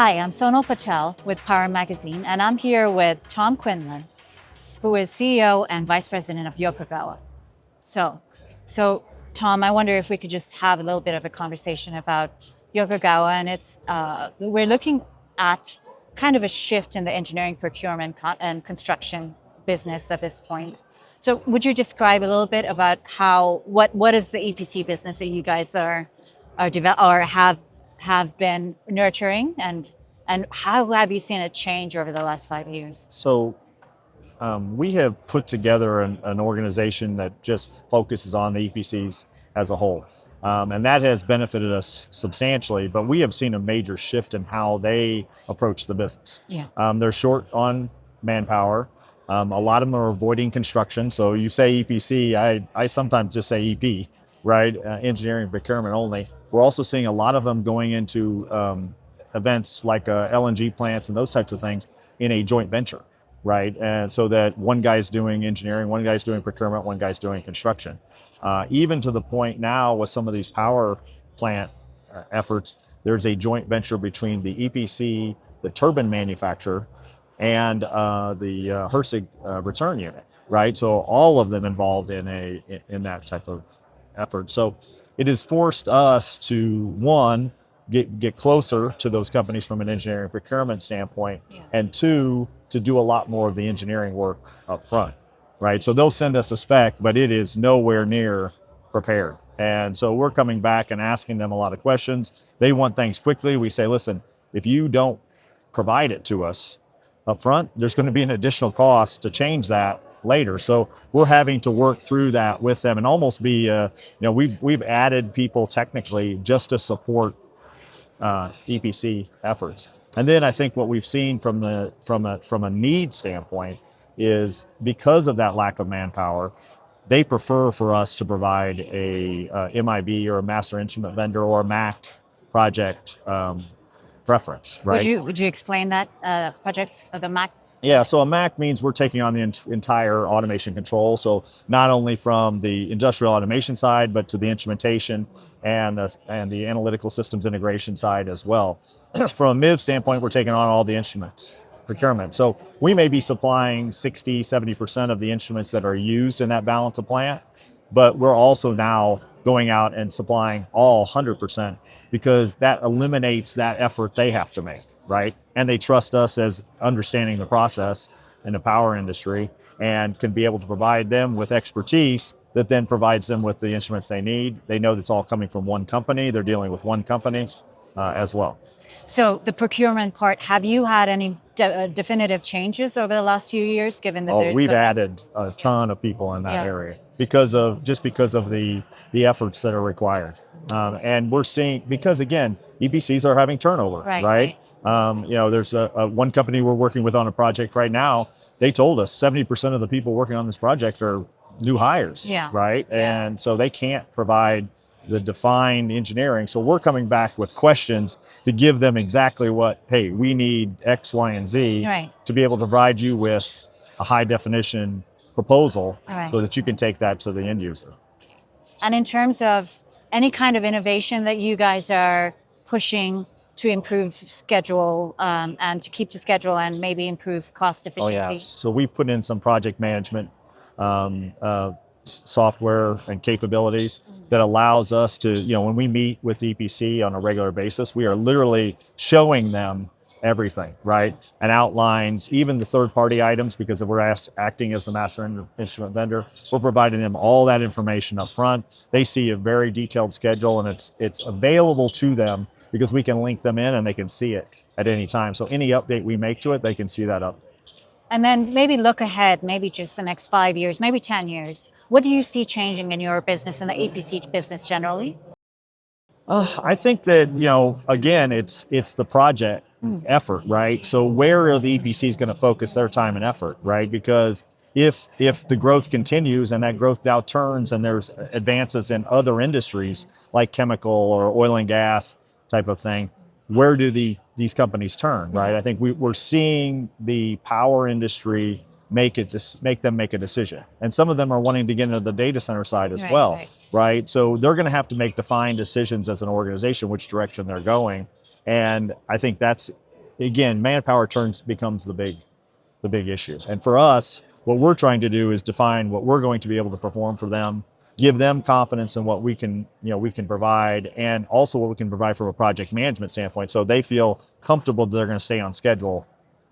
Hi, I'm Sonal Patel with Power Magazine, and I'm here with Tom Quinlan, who is CEO and Vice President of Yokogawa. So, so Tom, I wonder if we could just have a little bit of a conversation about Yokogawa, and we're looking at kind of a shift in the engineering, procurement, and construction business at this point. So, would you describe a little bit about what is the EPC business that you guys are develop or have been nurturing, and how have you seen it change over the last 5 years? We have put together an organization that just focuses on the EPCs as a whole. And that has benefited us substantially, but we have seen a major shift in how they approach the business. Yeah. They're short on manpower. A lot of them are avoiding construction. So you say EPC, I sometimes just say EP, right? Engineering procurement only. We're also seeing a lot of them going into events like LNG plants and those types of things in a joint venture, right? And so that one guy's doing engineering, one guy's doing procurement, one guy's doing construction. Even to the point now with some of these power plant efforts, there's a joint venture between the EPC, the turbine manufacturer, and the Hersig return unit, right? So all of them involved in that type of effort. So it has forced us to, one, get closer to those companies from an engineering procurement standpoint, Yeah. and two, to do a lot more of the engineering work up front, right? So they'll send us a spec, but it is nowhere near prepared. And so we're coming back and asking them a lot of questions. They want things quickly. We say, listen, if you don't provide it to us up front, there's going to be an additional cost to change that later. So we're having to work through that with them and almost be, we've added people technically just to support EPC efforts. And then I think what we've seen from a need standpoint is because of that lack of manpower, they prefer for us to provide a MIB or a master instrument vendor or a MAC project preference, right? Would you explain that project of the Mac? Yeah, so a MAC means we're taking on the entire automation control. So not only from the industrial automation side, but to the instrumentation and the analytical systems integration side as well. From a MIV standpoint, we're taking on all the instruments procurement. So we may be supplying 60, 70% of the instruments that are used in that balance of plant, but we're also now going out and supplying all 100% because that eliminates that effort they have to make, right? And they trust us as understanding the process in the power industry and can be able to provide them with expertise that then provides them with the instruments they need. They know that's all coming from one company. They're dealing with one company as well. So the procurement part, have you had any definitive changes over the last few years, given that We've added a ton of people in that area because of the efforts that are required. And we're seeing, because again, EPCs are having turnover, right? There's one company we're working with on a project right now. They told us 70% of the people working on this project are new hires, right? Yeah. And so they can't provide the defined engineering. So we're coming back with questions to give them exactly what, hey, we need X, Y, and Z to be able to provide you with a high definition proposal so that you can take that to the end user. And in terms of any kind of innovation that you guys are pushing to improve schedule and to keep to schedule and maybe improve cost efficiency? Oh, yeah. So we put in some project management software and capabilities that allows us to, when we meet with EPC on a regular basis, we are literally showing them everything, right? And outlines even the third-party items, because if we're acting as the master instrument vendor, we're providing them all that information up front. They see a very detailed schedule, and it's available to them because we can link them in and they can see it at any time. So any update we make to it, they can see that up. And then maybe look ahead, maybe just the next 5 years, maybe 10 years. What do you see changing in your business and the APC business generally? I think that, again, it's the project effort, right? So where are the EPCs going to focus their time and effort, right? Because if the growth continues and that growth now turns and there's advances in other industries like chemical or oil and gas type of thing, where do these companies turn, right? I think we're seeing the power industry make them make a decision. And some of them are wanting to get into the data center side as well, right? So they're going to have to make defined decisions as an organization, which direction they're going. And I think that's again, manpower becomes the big issue. And for us, what we're trying to do is define what we're going to be able to perform for them, give them confidence in what we can provide, and also what we can provide from a project management standpoint, so they feel comfortable that they're going to stay on schedule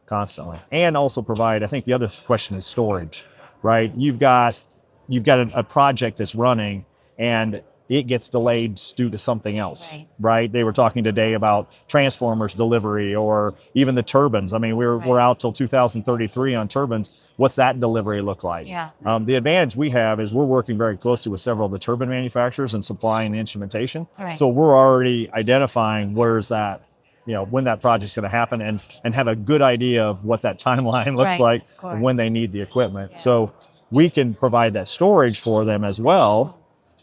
constantly. And also provide, I think the other question is storage, right? You've got a project that's running and it gets delayed due to something else, right? They were talking today about transformers delivery or even the turbines. I mean, we're out till 2033 on turbines. What's that delivery look like? Yeah. The advantage we have is we're working very closely with several of the turbine manufacturers and supplying the instrumentation. Right. So we're already identifying where's that, when that project's going to happen, and have a good idea of what that timeline looks like and when they need the equipment. Yeah. So we can provide that storage for them as well,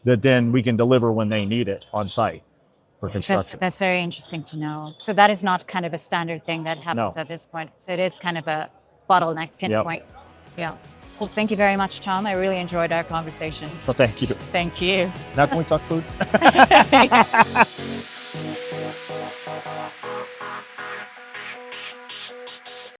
that then we can deliver when they need it on site for construction. That's very interesting to know. So that is not kind of a standard thing that happens at this point. So it is kind of a bottleneck pinpoint. Yep. Yeah. Well, thank you very much, Tom. I really enjoyed our conversation. Well, thank you. Thank you. Now can we talk food?